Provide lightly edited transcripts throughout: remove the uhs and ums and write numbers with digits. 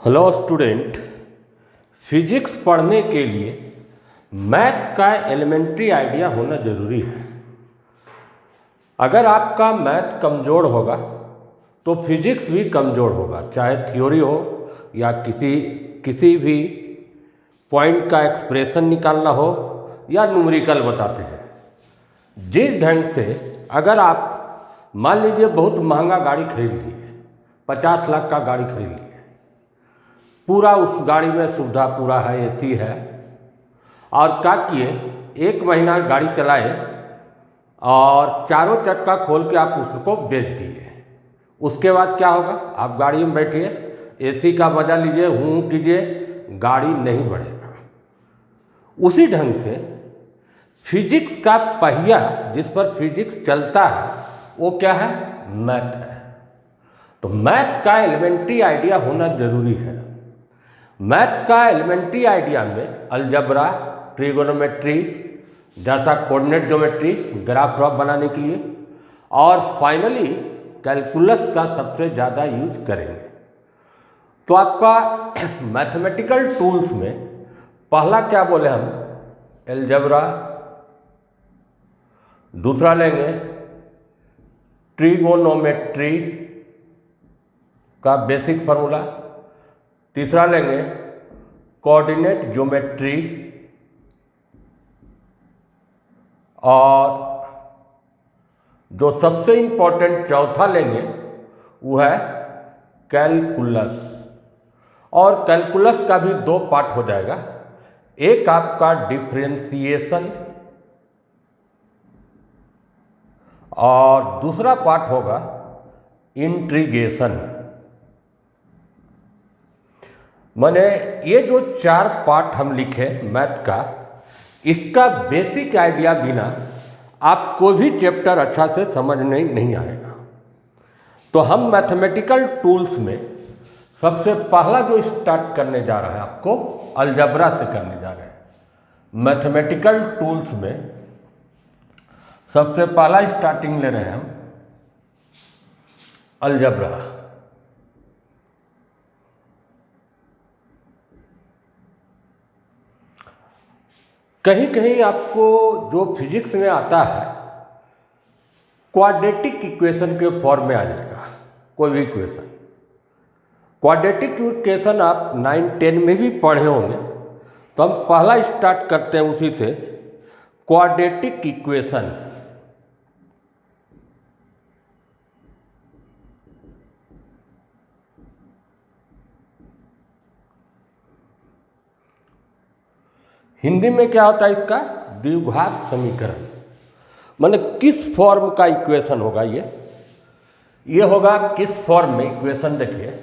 Hello student, physics पढ़ने के लिए मैथ का एलिमेंट्री आइडिया होना ज़रूरी है। अगर आपका मैथ कमज़ोर होगा तो फिजिक्स भी कमज़ोर होगा, चाहे थ्योरी हो या किसी भी पॉइंट का एक्सप्रेशन निकालना हो या न्यूमेरिकल बताते हैं। जिस ढंग से अगर आप मान लीजिए बहुत महंगा गाड़ी खरीद लिए, 50 लाख का गाड़ी खरीद लिए, पूरा उस गाड़ी में सुविधा पूरा है, एसी है, और क्या किए 1 महीना गाड़ी चलाए और चारों चक्का खोल के आप उसको बेच दिए। उसके बाद क्या होगा? आप गाड़ी में बैठिए, एसी का मजा लीजिए, हूँ कीजिए, गाड़ी नहीं बढ़ेगा। उसी ढंग से फिजिक्स का पहिया जिस पर फिजिक्स चलता है वो क्या है? मैथ है। तो मैथ का एलिमेंट्री आइडिया होना जरूरी है। मैथ का एलिमेंट्री आइडिया में अलजबरा, ट्रिगोनोमेट्री जैसा कोऑर्डिनेट ज्योमेट्री, ग्राफ ड्रॉप बनाने के लिए, और फाइनली कैलकुलस का सबसे ज़्यादा यूज करेंगे। तो आपका मैथमेटिकल टूल्स में पहला क्या बोले हम? अलजबरा, दूसरा लेंगे ट्रिगोनोमेट्री का बेसिक फार्मूला, तीसरा लेंगे कोऑर्डिनेट ज्योमेट्री, और जो सबसे इम्पोर्टेंट चौथा लेंगे वो है कैलकुलस। और कैलकुलस का भी 2 पार्ट हो जाएगा, एक आपका डिफरेंशिएशन और दूसरा पार्ट होगा इंटीग्रेशन। मैंने ये जो 4 पार्ट हम लिखे मैथ का, इसका बेसिक आइडिया बिना आप कोई भी चैप्टर अच्छा से समझने नहीं आएगा। तो हम मैथमेटिकल टूल्स में सबसे पहला जो स्टार्ट करने जा रहा है, आपको अलजबरा से करने जा रहे हैं। मैथमेटिकल टूल्स में सबसे पहला स्टार्टिंग ले रहे हैं हम अलजबरा। कहीं कहीं आपको जो फिजिक्स में आता है क्वाड्रेटिक इक्वेशन के फॉर्म में आ जाएगा। कोई भी इक्वेशन, क्वाड्रेटिक इक्वेशन आप 9-10 में भी पढ़े होंगे। तो हम पहला स्टार्ट करते हैं उसी से, क्वाड्रेटिक इक्वेशन। हिंदी में क्या होता है इसका? द्विघात समीकरण। माने किस फॉर्म का इक्वेशन होगा ये होगा किस फॉर्म में इक्वेशन? देखिए,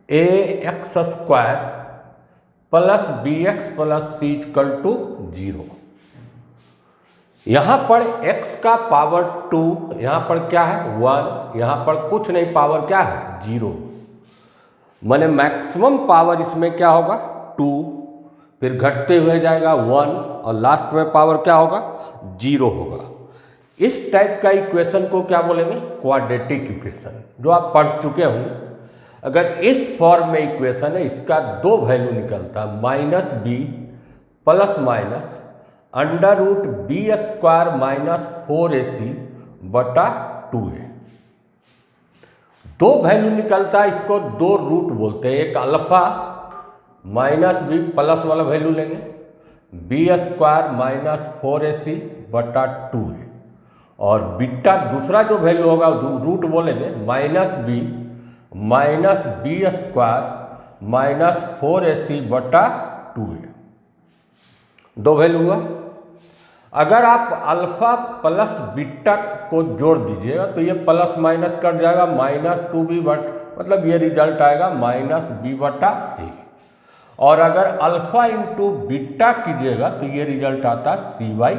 ax² + bx + c = 0। यहाँ पर x का पावर 2, यहाँ पर क्या है 1, यहाँ पर कुछ नहीं, पावर क्या है 0। माने मैक्सिमम पावर इसमें क्या होगा 2, फिर घटते हुए जाएगा 1, और लास्ट में पावर क्या होगा 0 होगा। इस टाइप का इक्वेशन को क्या बोलेंगे? क्वाड्रेटिक इक्वेशन, जो आप पढ़ चुके होंगे। अगर इस फॉर्म में इक्वेशन है, इसका 2 वैल्यू निकलता है, -b ± √b² - 4ac/2a। 2 वैल्यू निकलता है, इसको 2 रूट बोलते हैं। एक अल्फा -b प्लस वाला वैल्यू लेंगे, b² - 4ac/2a, और बीटा दूसरा जो वैल्यू होगा रूट बोलेंगे -b -b² - 4ac/2a। 2 वैल्यू हुआ। अगर आप अल्फा प्लस बीटा को जोड़ दीजिएगा तो ये प्लस माइनस कर जाएगा, -2b, मतलब ये रिजल्ट आएगा -b/a। और अगर अल्फा इंटू बीटा कीजिएगा तो ये रिजल्ट आता c/a।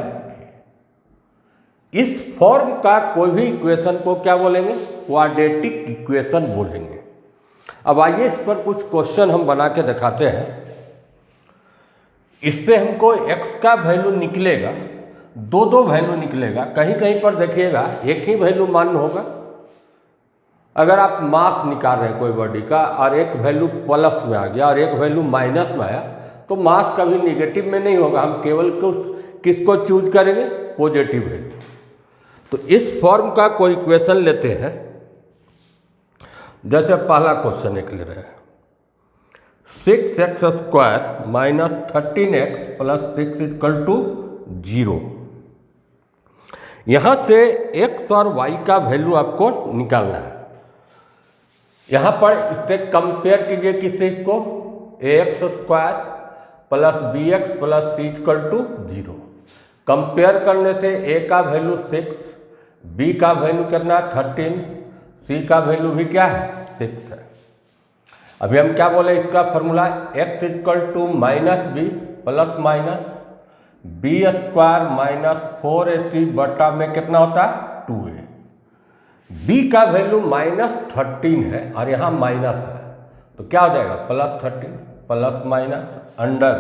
इस फॉर्म का कोई भी इक्वेशन को क्या बोलेंगे? क्वाड्रेटिक इक्वेशन बोलेंगे। अब आइए इस पर कुछ क्वेश्चन हम बना के दिखाते हैं। इससे हमको x का वैल्यू निकलेगा, 2 वैल्यू निकलेगा। कहीं कहीं पर देखिएगा एक ही वैल्यू मान्य होगा, अगर आप मास निकाल रहे हैं कोई बॉडी का और एक वैल्यू प्लस में आ गया और एक वैल्यू माइनस में आया तो मास कभी निगेटिव में नहीं होगा, हम केवल किसको चूज करेंगे, पॉजिटिव वैल्यू। तो इस फॉर्म का कोई इक्वेशन लेते हैं, जैसे पहला क्वेश्चन एक ले रहे हैं 6x square minus 13x plus 6 equal to 0। यहाँ से x और y का वैल्यू आपको निकालना है। यहाँ पर इससे कंपेयर कीजिए किससे, इसको ax square plus bx plus c equal to 0। Compare करने से a का वैल्यू 6, b का वैल्यू कितना 13, c का वैल्यू भी क्या है 6 है। अभी हम क्या बोले, इसका formula x equal to minus B plus minus B square minus 4ac बटा में कितना होता है 2a। b का वैल्यू माइनस 13 है और यहाँ माइनस है तो क्या हो जाएगा plus 13 plus minus under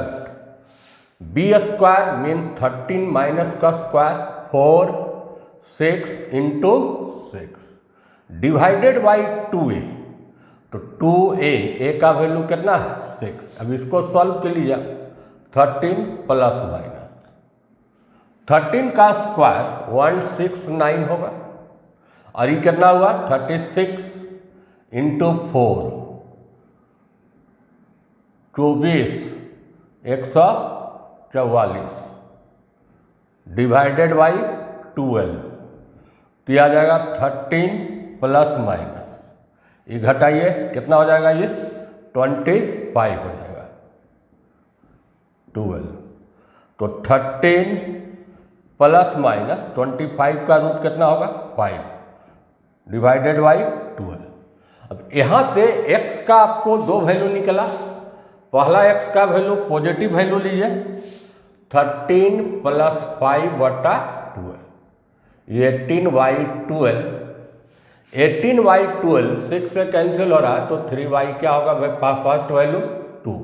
b square mean 13 minus का square 4 6 into 6 divided by 2a। तो 2a का वैल्यू कितना है 6। अब इसको सॉल्व कर लिया 13 प्लस माइनस 13 का स्क्वायर 169 होगा और ये कितना हुआ 36 इंटू 4 24 144 डिवाइडेड बाई 12 तो यह आ जाएगा 13 प्लस माइनस ये घटाइए कितना हो जाएगा, ये 25 हो जाएगा 12। तो 13 प्लस माइनस 25 का रूट कितना होगा 5 डिवाइडेड बाई 12। अब यहाँ से x का आपको दो वैल्यू निकला, पहला x का वैल्यू पॉजिटिव वैल्यू लीजिए 13 प्लस 5 बटा 12 18/12 18/12 6 से कैंसिल हो रहा है तो 3y क्या होगा भाई फर्स्ट वैल्यू 2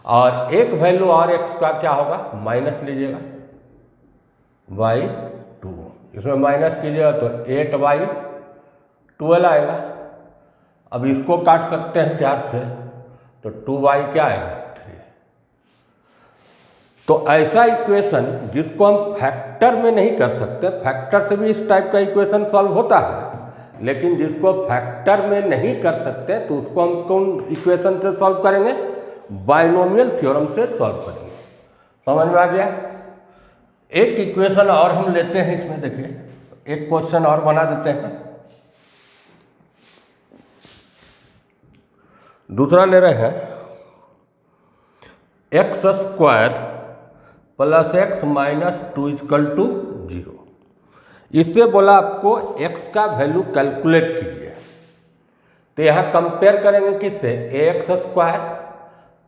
और एक वैल्यू और x का क्या होगा माइनस लीजिएगा बाई 2, इसमें माइनस कीजिएगा तो 8/12 आएगा। अब इसको काट सकते हैं 4 से तो 2y क्या आएगा 3। तो ऐसा इक्वेशन जिसको हम फैक्टर में नहीं कर सकते, फैक्टर से भी इस टाइप का इक्वेशन सॉल्व होता है, लेकिन जिसको फैक्टर में नहीं कर सकते तो उसको हम कौन इक्वेशन से सॉल्व करेंगे, बाइनोमियल थ्योरम से सॉल्व करेंगे। समझ में आ गया। एक इक्वेशन और हम लेते हैं, इसमें देखिए एक क्वेश्चन और बना देते हैं। दूसरा ले रहे हैं x square plus x minus 2 equal to 0। इससे बोला आपको x का वैल्यू कैलकुलेट कीजिए। तो यहाँ कंपेयर करेंगे किससे, ax square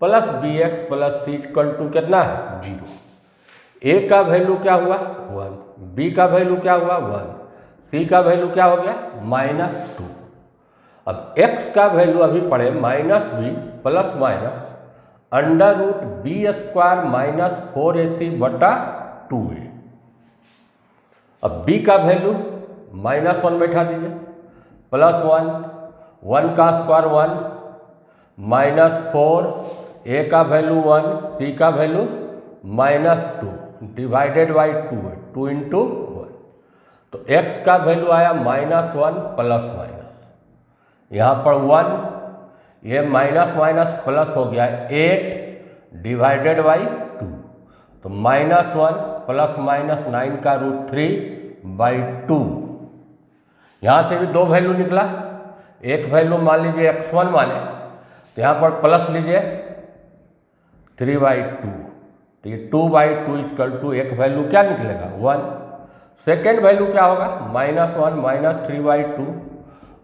plus bx plus c equal to कितना है 0। a का वैल्यू क्या हुआ 1, b का वैल्यू क्या हुआ 1, c का वैल्यू क्या हो गया -2। अब x का वैल्यू अभी पढ़े -b plus minus under root B square minus 4ac बटा 2a। अब b का वैल्यू -1 बैठा दीजिए प्लस 1 का स्क्वायर 1 -4 a का वैल्यू 1 c का वैल्यू -2 डिवाइडेड बाई 2 है 2 इंटू 1। तो x का वैल्यू आया -1 प्लस माइनस, यहाँ पर 1 ये माइनस माइनस प्लस हो गया 8 डिवाइडेड बाई 2। तो -1 प्लस माइनस 9 का रूट 3/2। यहाँ से भी दो वैल्यू निकला, एक वैल्यू मान लीजिए x1 माने तो यहाँ पर प्लस लीजिए 3/2। तो ये 2/2 इक्वल टू एक वैल्यू क्या निकलेगा 1। सेकेंड वैल्यू क्या होगा -1 माइनस 3/2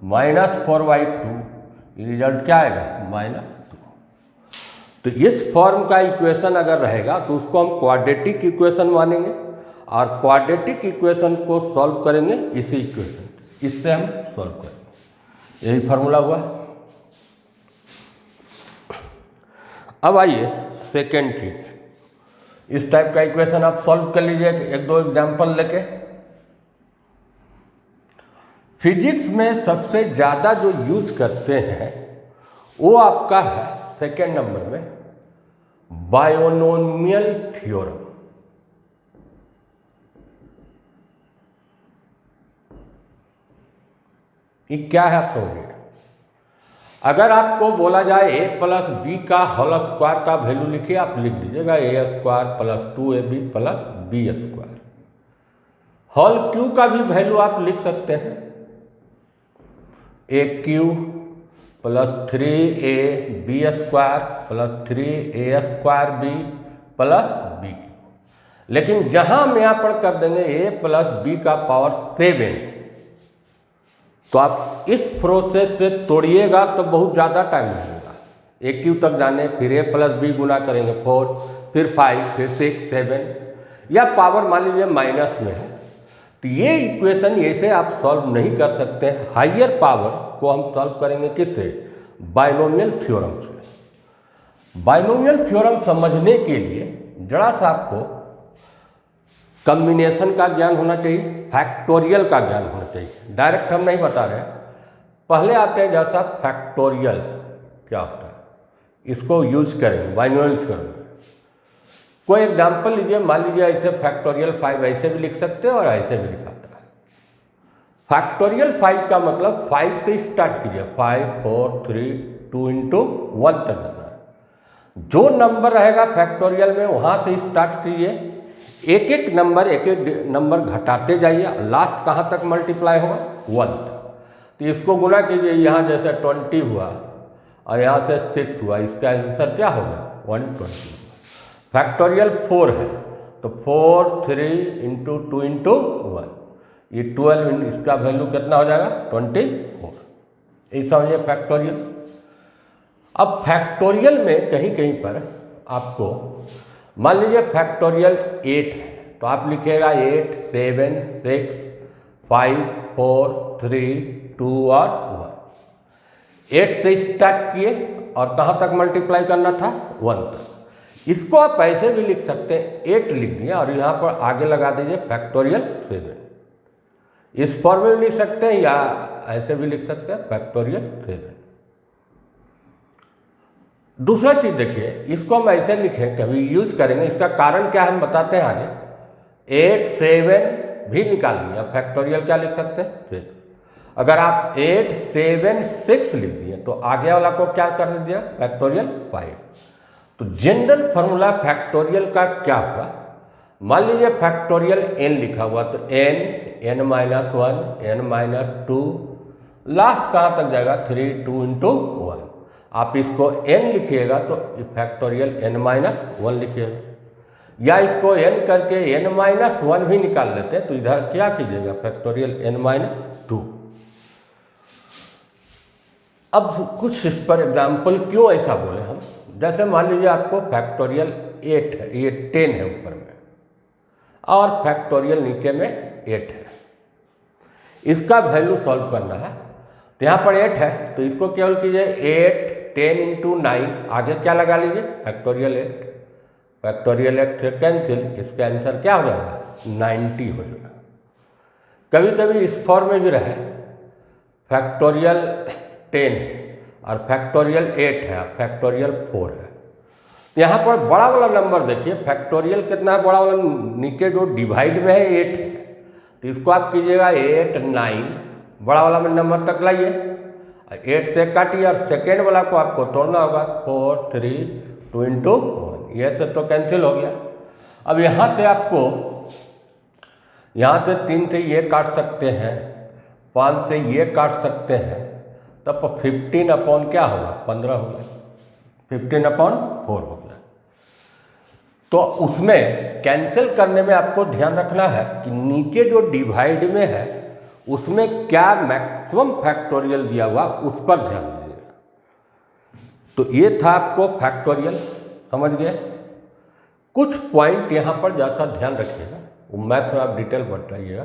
-4/2, रिजल्ट क्या आएगा -2। तो इस फॉर्म का इक्वेशन अगर रहेगा तो उसको हम क्वाड्रेटिक इक्वेशन मानेंगे और क्वाड्रेटिक इक्वेशन को सॉल्व करेंगे इसी इक्वेशन, इससे हम सॉल्व करेंगे। यही फार्मूला हुआ। अब आइए सेकेंड चीज, इस टाइप का इक्वेशन आप सॉल्व कर लीजिए एक दो एग्जाम्पल लेके। फिजिक्स में सबसे ज़्यादा जो यूज करते हैं वो आपका है सेकेंड नंबर में बायनोमियल थ्योरम। ये क्या है आप समझिए। अगर आपको बोला जाए a प्लस बी का होल स्क्वायर का वैल्यू लिखिए, आप लिख दीजिएगा a square plus 2ab plus B square. Whole cube का भी वैल्यू आप लिख सकते हैं a cube plus 3ab square plus 3a square B plus B cube. लेकिन जहां हम यहाँ पर कर देंगे a प्लस बी का पावर 7, तो आप इस प्रोसेस से तोड़िएगा तो बहुत ज़्यादा टाइम लगेगा। ए क्यू तक जाने, फिर ए प्लस बी गुना करेंगे 4, फिर 5, फिर 6, 7, या पावर मान लीजिए माइनस में है, तो ये इक्वेशन ऐसे आप सॉल्व नहीं कर सकते। हायर पावर को हम सॉल्व करेंगे किससे? बायनोमियल थ्योरम से। बायनोमियल थ्योरम समझने के लिए जरा सा आपको कॉम्बिनेशन का ज्ञान होना चाहिए, फैक्टोरियल का ज्ञान होना चाहिए। डायरेक्ट हम नहीं बता रहे, पहले आते हैं जैसा फैक्टोरियल क्या होता है, इसको यूज करेंगे बायनोमियल थ्योरम। कोई एग्जांपल लीजिए, मान लीजिए ऐसे फैक्टोरियल 5 ऐसे भी लिख सकते हैं और ऐसे भी लिखाता है। फैक्टोरियल 5 का मतलब 5 से स्टार्ट कीजिए, 5, 4, 3, 2 into 1 तक जाना है। जो नंबर रहेगा फैक्टोरियल में वहाँ से स्टार्ट कीजिए, एक एक नंबर घटाते जाइए, लास्ट कहाँ तक मल्टीप्लाई होगा? 1 तक। तो इसको गुना कीजिए, यहाँ जैसे 20 हुआ और यहाँ से 6 हुआ, इसका आंसर क्या होगा? 120। फैक्टोरियल 4 है तो 4, 3 into 2 into 1, ये 12, इसका वैल्यू कितना हो जाएगा? 24। ये समझिए फैक्टोरियल। अब फैक्टोरियल में कहीं कहीं पर आपको मान लीजिए फैक्टोरियल 8 है तो आप लिखिएगा 8, 7, 6, 5, 4, 3, 2 और 1। 8 से स्टार्ट किए और कहाँ तक मल्टीप्लाई करना था? 1 तक। इसको आप ऐसे भी लिख सकते हैं, 8 लिख दिए और यहाँ पर आगे लगा दीजिए फैक्टोरियल 7। इस फॉर्म में भी लिख सकते हैं या ऐसे भी लिख सकते हैं फैक्टोरियल 7। दूसरा चीज देखिए, इसको हम ऐसे लिखें, कभी यूज करेंगे, इसका कारण क्या हम बताते हैं आगे। 8, 7 भी निकाल दिया, फैक्टोरियल क्या लिख सकते हैं? 6। अगर आप 8, 7, 6 लिख दिए तो आगे वाला को क्या कर दिया? फैक्टोरियल 5। तो जनरल फॉर्मूला फैक्टोरियल का क्या हुआ? मान लीजिए फैक्टोरियल n लिखा हुआ तो n, n-1, n-2, लास्ट कहाँ तक जाएगा? 3, 2 into 1। आप इसको n लिखिएगा तो फैक्टोरियल n-1 लिखिएगा, या इसको n करके n-1 भी निकाल लेते हैं तो इधर क्या कीजिएगा? Factorial n-2। अब कुछ इस पर एग्जाम्पल क्यों ऐसा बोले हम, जैसे मान लीजिए आपको फैक्टोरियल 8 है, ये 10 है ऊपर में और फैक्टोरियल नीचे में 8 है, इसका वैल्यू सॉल्व करना है। तो यहाँ पर 8 है तो इसको केवल कीजिए 8, 10 into 9, आगे क्या लगा लीजिए? फैक्टोरियल 8। फैक्टोरियल 8 से कैंसिल, इसका आंसर क्या हो जाएगा? 90 हो जाएगा। कभी कभी इस फॉर्म में भी रहे, फैक्टोरियल 10 है और फैक्टोरियल 8 है, फैक्टोरियल 4 है। यहाँ पर बड़ा वाला नंबर देखिए, फैक्टोरियल कितना है? बड़ा वाला नीचे जो डिवाइड में है 8 है, तो इसको आप कीजिएगा 8, 9, बड़ा वाला में नंबर तक लाइए, 8 से काटिए और सेकेंड वाला को आपको तोड़ना होगा 4, 3, 2 into 1, ये से तो कैंसिल हो गया। अब यहाँ से आपको, यहाँ से 3 से ये काट सकते हैं, 5 से ये काट सकते हैं, तब 15 अपॉन क्या होगा? 15 हो गया, 15/4 हो गया। तो उसमें कैंसिल करने में आपको ध्यान रखना है कि नीचे जो डिवाइड में है उसमें क्या मैक्सिमम फैक्टोरियल दिया हुआ, उस पर ध्यान दीजिएगा। तो ये था आपको फैक्टोरियल, समझ गए। कुछ पॉइंट यहाँ पर जैसा ध्यान रखिएगा, वो मैथ में आप डिटेल बताइएगा।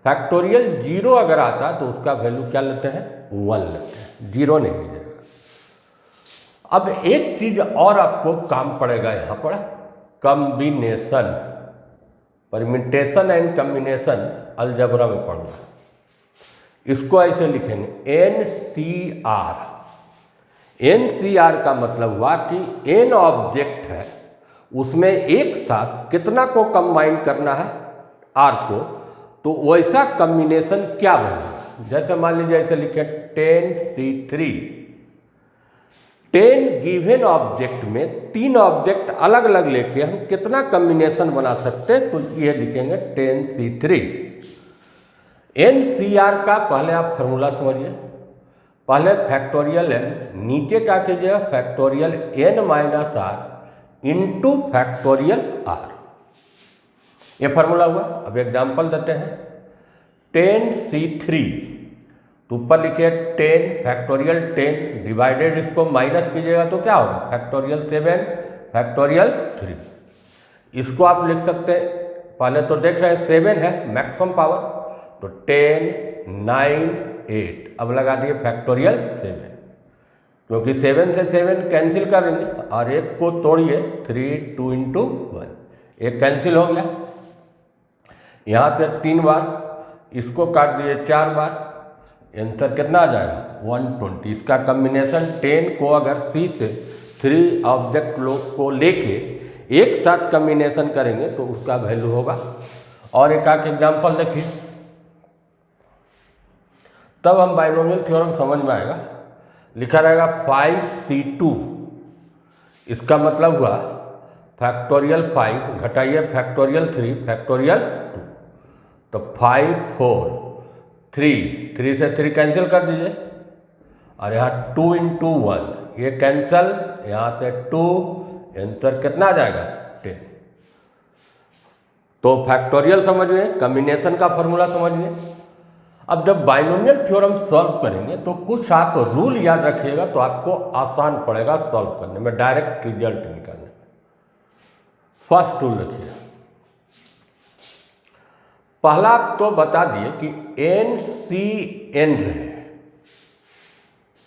फैक्टोरियल 0 अगर आता तो उसका वैल्यू क्या लेते हैं? 1 लेते हैं, 0 नहीं लीजिएगा। अब एक चीज और आपको काम पड़ेगा यहाँ पर, combination, permutation and combination algebra में पढ़ना। इसको ऐसे लिखेंगे NCR। NCR का मतलब हुआ कि n ऑब्जेक्ट है, उसमें एक साथ कितना को कंबाइन करना है, R को, तो वैसा कम्बिनेशन क्या बनेगा। जैसे मान लीजिए ऐसे लिखे 10C3। 10 गिवन ऑब्जेक्ट में 3 ऑब्जेक्ट अलग अलग लेके हम कितना कम्बिनेशन बना सकते हैं, तो ये लिखेंगे 10C3। NCR का पहले आप फॉर्मूला समझिए। पहले फैक्टोरियल n, नीचे क्या कीजिएगा factorial n minus r into factorial r। ये फार्मूला हुआ। अब एग्जाम्पल देते हैं 10C3, तो ऊपर लिखिए 10 फैक्टोरियल 10 डिवाइडेड, इसको माइनस कीजिएगा तो क्या होगा फैक्टोरियल 7 फैक्टोरियल 3। इसको आप लिख सकते हैं, पहले तो देख रहे हैं 7 है मैक्सिमम पावर, तो 10 9 8, अब लगा दिए फैक्टोरियल 7, क्योंकि 7 से 7 कैंसिल करेंगे और एक को तोड़िए 3 2 इंटू 1, एक कैंसिल हो गया। यहाँ से 3 बार, इसको काट दिए 4 बार, आंसर कितना आ जाएगा 120। इसका कम्बिनेशन 10 को अगर C से 3 ऑब्जेक्ट को लेके एक साथ कम्बिनेशन करेंगे तो उसका वैल्यू होगा। और एक आध एग्जाम्पल देखिए, तब हम बाइनोमियल थ्योरम समझ में आएगा। लिखा रहेगा 5C2, इसका मतलब हुआ फैक्टोरियल 5 घटाइए फैक्टोरियल 3 फैक्टोरियल 2, तो 5 4 3 से 3 कैंसिल कर दीजिए, और यहाँ 2 इंटू 1 ये कैंसिल, यहाँ से 2, आंसर कितना आ जाएगा 10। तो फैक्टोरियल समझिए, कम्बिनेशन का फॉर्मूला समझिए। अब जब बाइनोमियल थ्योरम सॉल्व करेंगे तो कुछ आप रूल याद रखिएगा, तो आपको आसान पड़ेगा सॉल्व करने में, डायरेक्ट रिजल्ट निकालने में। फर्स्ट रूल रखिए, पहला तो बता दिए कि NCN रहे,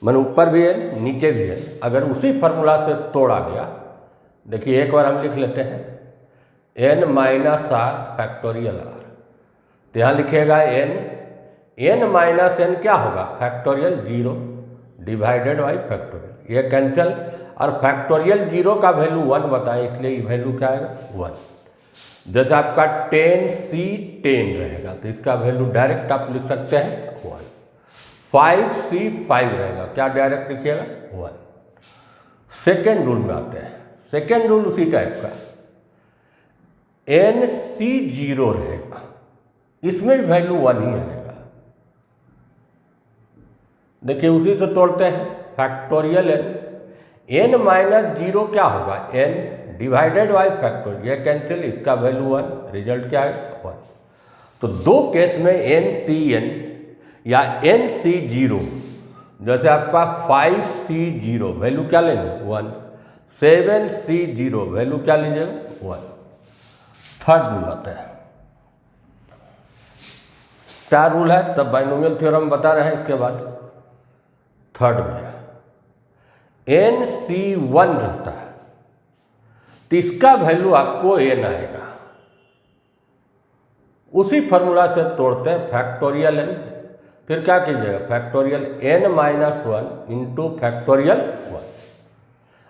मन ऊपर भी है नीचे भी है, अगर उसी फार्मूला से तोड़ा गया, देखिए एक बार हम लिख लेते हैं n minus r factorial r, तो यहाँ लिखेगा n माइनस n क्या होगा फैक्टोरियल 0 डिवाइडेड बाई फैक्टोरियल, ये कैंसिल, और फैक्टोरियल 0 का वैल्यू 1 बताएं, इसलिए वैल्यू क्या आएगा 1। जैसे आपका 10C10 रहेगा तो इसका वैल्यू डायरेक्ट आप लिख सकते हैं 1। 5C5 रहेगा, क्या डायरेक्ट लिखिएगा 1। सेकेंड रूल में आते हैं, सेकेंड रूल उसी टाइप का, NC0 रहेगा, इसमें भी वैल्यू 1 ही आएगा। देखिए उसी से तोड़ते हैं फैक्टोरियल n माइनस 0 क्या होगा n डिवाइडेड बाई फैक्टोरियल, ये कैंसिल, इसका वैल्यू 1, रिजल्ट क्या है 1। तो दो केस में NCN या NC0, जैसे आपका 5C0 वैल्यू क्या लेंगे 1, 7C0 वैल्यू क्या लीजिएगा 1। थर्ड रूल आता है, क्या रूल है, तब बाइनोमियल थ्योरम बता रहे हैं। इसके बाद थर्ड में NC1 रहता है, तो इसका वैल्यू आपको n आएगा। उसी फार्मूला से तोड़ते हैं फैक्टोरियल n, फिर क्या कीजिएगा factorial n minus 1 into factorial 1।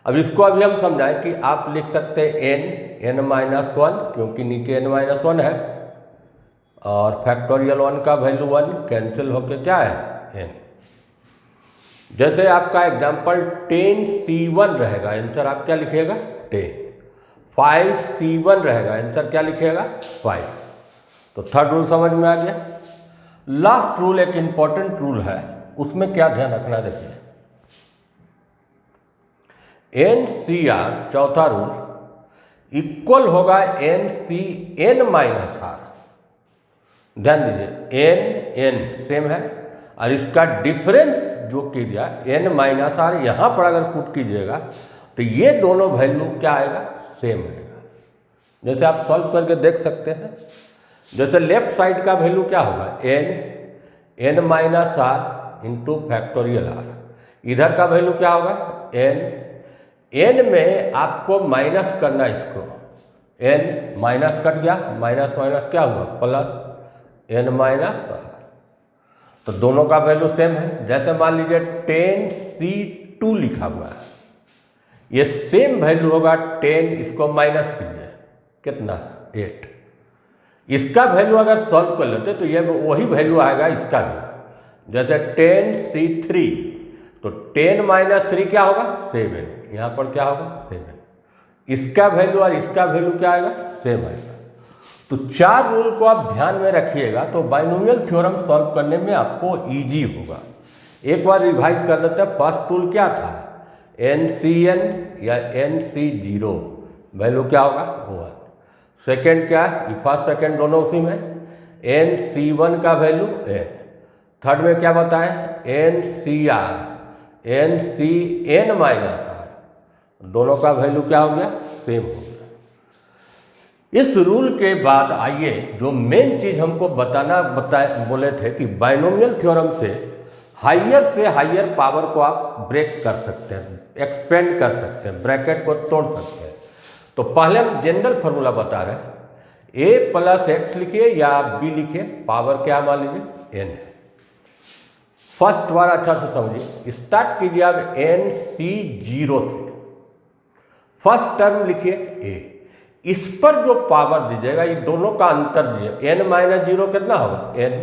अब इसको अभी हम समझाएं कि आप लिख सकते हैं n माइनस 1, क्योंकि नीचे n माइनस 1 है, और फैक्टोरियल 1 का वैल्यू 1 कैंसिल होके क्या है n। जैसे आपका एग्जाम्पल 10C1 रहेगा, आंसर आप क्या लिखिएगा 10। 5C1 रहेगा, आंसर क्या लिखिएगा 5। तो थर्ड रूल समझ में आ गया। लास्ट रूल एक इंपॉर्टेंट रूल है, उसमें क्या ध्यान रखना देखिए, NCR चौथा रूल इक्वल होगा NCN माइनस r। ध्यान दीजिए n सेम है, और इसका डिफरेंस जो की दिया n माइनस r, यहाँ पर अगर पुट कीजिएगा तो ये दोनों वैल्यू क्या आएगा सेम आएगा। जैसे आप सॉल्व करके देख सकते हैं, जैसे लेफ्ट साइड का वैल्यू क्या होगा n minus r into factorial r, इधर का वैल्यू क्या होगा n में आपको माइनस करना, इसको n माइनस कट गया, माइनस माइनस क्या हुआ प्लस n माइनस r। तो दोनों का वैल्यू सेम है। जैसे मान लीजिए 10C2 लिखा हुआ है, ये सेम वैल्यू होगा 10, इसको माइनस कीजिए, कितना 8। इसका वैल्यू अगर सॉल्व कर लेते तो ये वही वैल्यू आएगा इसका भी। जैसे 10C3, तो 10 माइनस 3 क्या होगा 7, यहाँ पर क्या होगा 7। इसका वैल्यू और इसका वैल्यू क्या आएगा सेम आएगा। तो 4 रूल को आप ध्यान में रखिएगा तो बाइनोमियल थ्योरम सॉल्व करने में आपको इजी होगा। एक बार रिवाइज कर देते हैं। फर्स्ट रूल क्या था, NCN या NC0 वैल्यू क्या होगा 1। सेकेंड क्या है, फर्स्ट सेकेंड दोनों उसी में, NC1 का वैल्यू n। थर्ड में क्या बताएं, NCR NCN माइनस R, दोनों का वैल्यू क्या हो गया सेम हो गया। इस रूल के बाद आइए जो मेन चीज हमको बोले थे कि बाइनोमियल थ्योरम से हायर पावर को आप ब्रेक कर सकते हैं, एक्सपेंड कर सकते हैं, ब्रैकेट को तोड़ सकते हैं। तो पहले हम जनरल फॉर्मूला बता रहे हैं, a प्लस एक्स लिखिए या b लिखिए, पावर क्या मान लीजिए n है। फर्स्ट बार अच्छा से समझिए, स्टार्ट कीजिए आप NC0 से, फर्स्ट टर्म लिखिए a, इस पर जो पावर दीजिएगा ये दोनों का अंतर दीजिए, n माइनस 0 कितना होगा n,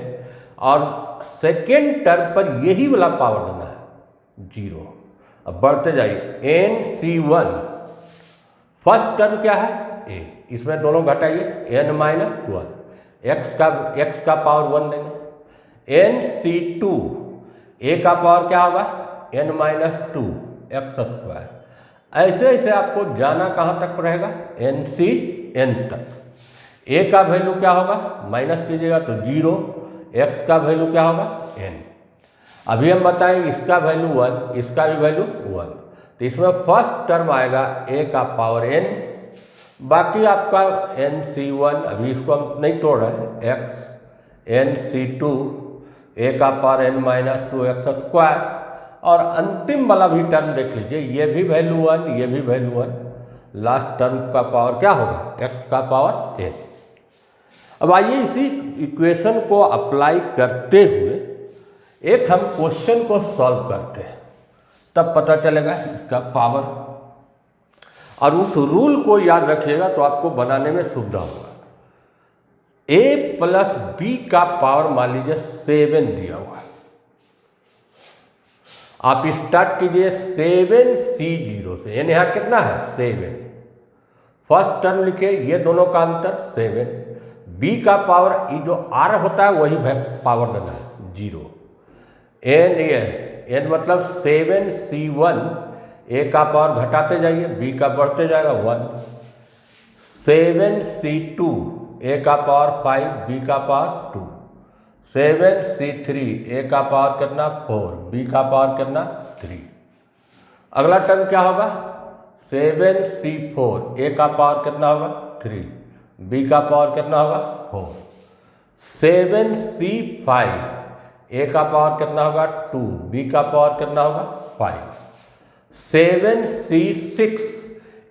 और सेकेंड टर्म पर यही वाला पावर देना है 0। अब बढ़ते जाइए NC1, फर्स्ट टर्म क्या है a, इसमें दोनों घटाइए n माइनस 1, x का पावर 1 देंगे। NC2, a का पावर क्या होगा n माइनस 2 x स्क्वायर। ऐसे ऐसे आपको जाना कहाँ तक रहेगा NCN तक। a का वैल्यू क्या होगा माइनस कीजिएगा तो 0, x का वैल्यू क्या होगा n। अभी हम बताएंगे इसका वैल्यू 1, इसका भी वैल्यू 1, तो इसमें फर्स्ट टर्म आएगा a का पावर n, बाकी आपका NC1, अभी इसको हम नहीं तोड़ रहे हैं, x NC2 a का power n minus 2 x square, और अंतिम वाला भी टर्म देख लीजिए, ये भी वैल्यू 1, ये भी वैल्यू 1, लास्ट टर्म का पावर क्या होगा x का पावर n। अब आइए इसी इक्वेशन को अप्लाई करते हुए एक हम क्वेश्चन को सॉल्व करते हैं, तब पता चलेगा इसका पावर, और उस रूल को याद रखिएगा तो आपको बनाने में सुविधा होगा। a प्लस b का पावर मान लीजिए 7 दिया हुआ है, आप स्टार्ट कीजिए 7C0 से, यानी यहाँ कितना है 7, फर्स्ट टर्म लिखे, ये दोनों का अंतर 7, b का पावर ये जो r होता है वही पावर देना है 0, n मतलब 7C1, a का पावर घटाते जाइए, b का बढ़ते जाएगा 1, 7C2, a का पावर 5, b का पावर 2, 7C3, a का पावर कितना 4, b का पावर कितना 3। अगला टर्म क्या होगा 7C4, a का पावर कितना होगा 3, b का पावर कितना होगा 4, 7C5, a का पावर कितना होगा 2, b का पावर कितना होगा 5, 7C6,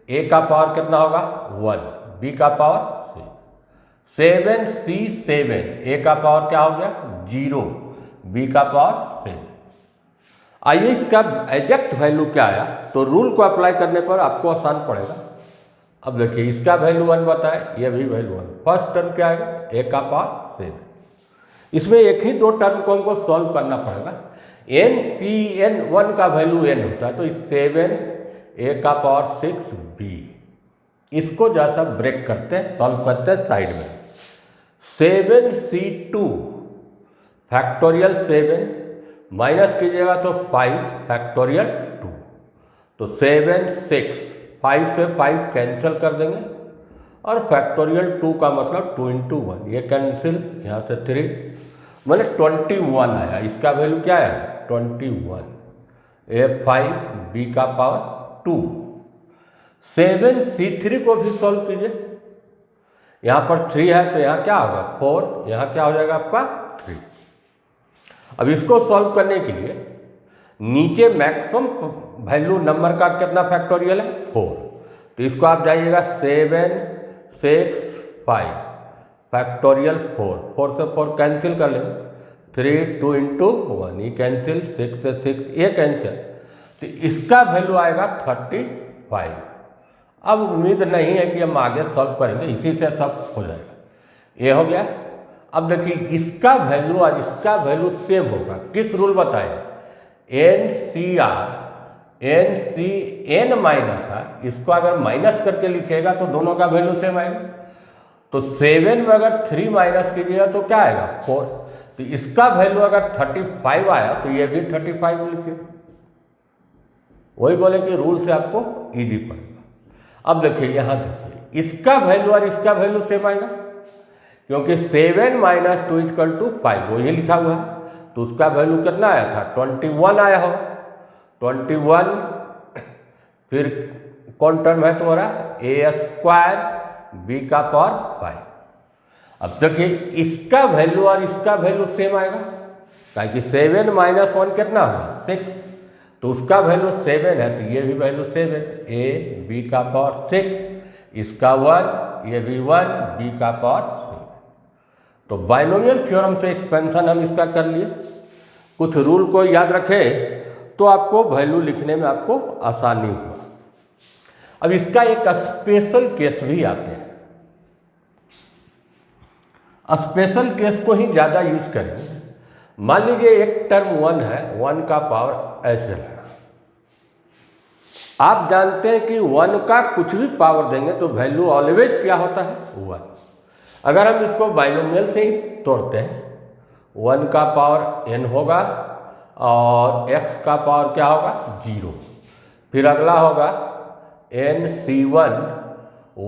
a का पावर कितना होगा 1, b का पावर 7C7, a का पावर क्या हो गया 0, b का पावर 7। आइए इसका एग्जैक्ट वैल्यू क्या आया, तो रूल को अप्लाई करने पर आपको आसान पड़ेगा। अब देखिए इसका वैल्यू 1 बताए, ये भी वैल्यू 1, फर्स्ट टर्म क्या आएगा a का पावर 7। इसमें एक ही दो टर्म को हमको सॉल्व करना पड़ेगा। NCN1 का वैल्यू n होता है, तो इस 7 a का पावर 6b, इसको जैसा ब्रेक करते हैं, सॉल्व करते हैं साइड में। 7C2 फैक्टोरियल 7 माइनस कीजिएगा तो 5 फैक्टोरियल 2, तो 7 6, 5 से 5 कैंसिल कर देंगे, और फैक्टोरियल 2 का मतलब 2 × 1, ये कैंसिल, यहाँ से 3, मैंने 21 आया, इसका वैल्यू क्या है 21, a5, b का पावर 2। 7C3 को भी सॉल्व कीजिए, यहाँ पर 3 है तो यहाँ क्या होगा 4, यहाँ क्या हो जाएगा आपका 3। अब इसको सॉल्व करने के लिए नीचे मैक्सिमम वैल्यू नंबर का कितना फैक्टोरियल है 4, तो इसको आप जाइएगा 7 6 5 फैक्टोरियल 4, 4 से 4 कैंसिल कर लेंगे, 3 2 इंटू 1 ये कैंसिल, 6 से 6 ये कैंसिल, तो इसका वैल्यू आएगा 35। अब उम्मीद नहीं है कि हम आगे सॉल्व करेंगे, इसी से सब हो जाएगा। ये हो गया। अब देखिए इसका वैल्यू और इसका वैल्यू सेम होगा, किस रूल बताए? NCN माइनस आर, इसको अगर माइनस करके लिखेगा तो दोनों का वैल्यू सेम आएगा। तो 7 में अगर 3 माइनस कीजिएगा तो क्या आएगा? 4। तो इसका वैल्यू अगर 35 आया तो ये भी 35 लिखिए। वही बोले कि रूल से आपको इजी पड़ेगा। अब देखिए यहाँ देखिए इसका वैल्यू और इसका वैल्यू सेम आएगा, क्योंकि 7 माइनस 2 इक्वल टू 5 वही लिखा हुआ है। तो उसका वैल्यू कितना आया था? 21 आया हो। 21 फिर कौन टर्म है तुम्हारा? a² b का पावर 5। अब देखिए इसका वैल्यू और इसका वैल्यू सेम आएगा, ताकि 7 माइनस 1 कितना होगा? 6। तो उसका वैल्यू 7 है तो ये भी वैल्यू 7, a b का पावर 6, इसका 1, ये भी 1, b का पावर 6। तो बाइनोमियल थ्योरम से एक्सपेंशन हम इसका कर लिए। कुछ रूल को याद रखें तो आपको वैल्यू लिखने में आपको आसानी हुआ। अब इसका एक स्पेशल केस भी आते हैं, स्पेशल केस को ही ज़्यादा यूज करेंगे। मान लीजिए एक टर्म 1 है, 1 का पावर ऐसे है। आप जानते हैं कि 1 का कुछ भी पावर देंगे तो वैल्यू ऑलवेज क्या होता है? 1। अगर हम इसको बाइनोमियल से ही तोड़ते हैं, 1 का पावर n होगा और x का पावर क्या होगा? 0। फिर अगला होगा NC1,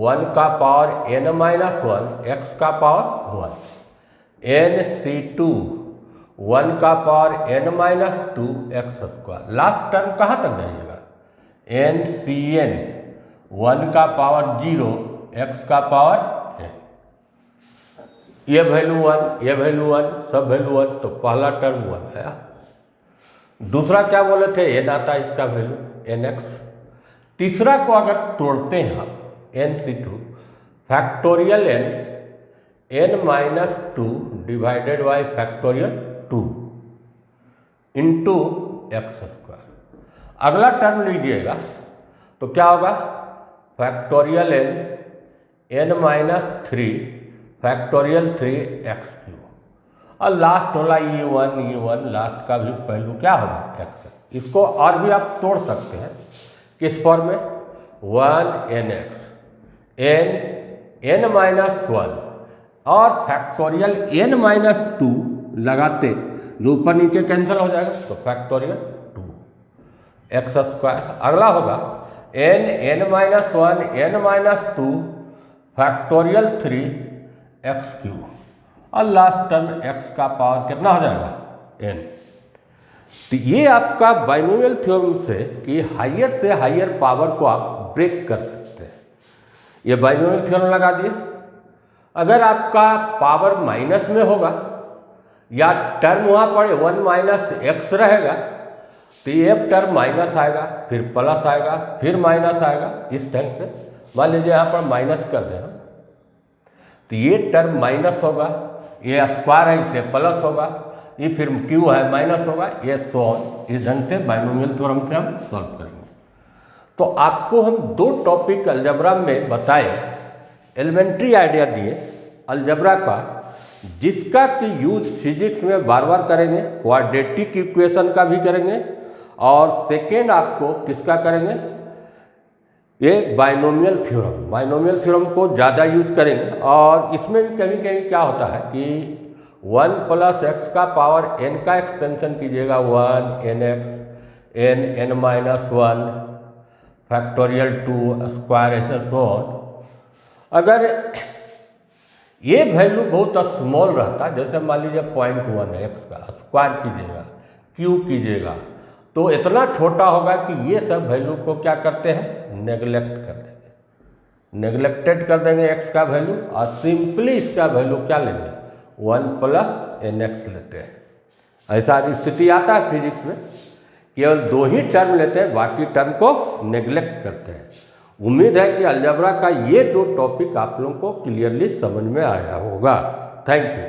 1 का पावर n माइनस 1, x का पावर 1। NC2, 1 का power n minus 2, x²। Last term कहाँ तक जाइएगा? NCN, 1 का पावर 0, x का पावर n। ये वैल्यू 1, ये वैल्यू 1, सब वैल्यू 1। तो पहला टर्म 1 है। दूसरा क्या बोले थे? n आता है इसका वैल्यू nx। तीसरा को अगर तोड़ते हैं आप, NC2 factorial n minus 2 divided by factorial 2 into x²। अगला टर्म लीजिएगा तो क्या होगा? Factorial n minus 3 factorial 3x³। और लास्ट वाला e1 लास्ट का भी वैल्यू क्या होगा? x। इसको और भी आप तोड़ सकते हैं, किस फॉर्म में? 1nx n माइनस 1 और फैक्टोरियल n माइनस 2 लगाते जो ऊपर नीचे कैंसिल हो जाएगा, तो फैक्टोरियल 2 x²। अगला होगा n minus 1 n minus 2 factorial 3x³ और लास्ट टर्म x का पावर कितना हो जाएगा? n। तो ये आपका बाइनोमियल थ्योरम से कि हायर से हायर पावर को आप ब्रेक कर सकते हैं। ये बाइनोमियल थ्योरम लगा दिए। अगर आपका पावर माइनस में होगा या टर्म वहाँ पड़े 1 माइनस x रहेगा, तो ये टर्म माइनस आएगा, फिर प्लस आएगा, फिर माइनस आएगा, इस ढंग से। मान लीजिए यहाँ पर माइनस कर देना, तो ये टर्म माइनस होगा, ये स्क्वायर है इसलिए प्लस होगा, ये फिर क्यू है माइनस होगा, ये सो इस ढंग से बाइनोमियल थ्योरम से हम सॉल्व करेंगे। तो आपको हम 2 टॉपिक अलजेब्रा में बताए, एलिमेंट्री आइडिया दिए अलजेब्रा का, जिसका कि यूज फिजिक्स में बार बार करेंगे, क्वाड्रेटिक इक्वेशन का भी करेंगे, और सेकेंड आपको किसका करेंगे? ये बाइनोमियल थ्योरम को ज़्यादा यूज करेंगे। और इसमें भी कभी कभी क्या होता है कि 1 प्लस x का पावर n का एक्सपेंशन कीजिएगा, 1 nx n minus 1 factorial 2 square ऐसे सो। अगर ये वैल्यू बहुत स्मॉल रहता, जैसे मान लीजिए 0.1 है, x का स्क्वायर कीजिएगा, क्यू कीजिएगा, तो इतना छोटा होगा कि ये सब वैल्यू को क्या करते हैं? नेगलेक्ट कर देंगे, नेगलेक्टेड कर देंगे x का वैल्यू, और सिंपली इसका वैल्यू क्या लेंगे? 1 प्लस nx लेते हैं। ऐसा स्थिति आता है फिजिक्स में, केवल 2 ही टर्म लेते हैं, बाकी टर्म को नेगलेक्ट करते हैं। उम्मीद है कि अलजेब्रा का ये 2 टॉपिक आप लोगों को क्लियरली समझ में आया होगा। Thank you.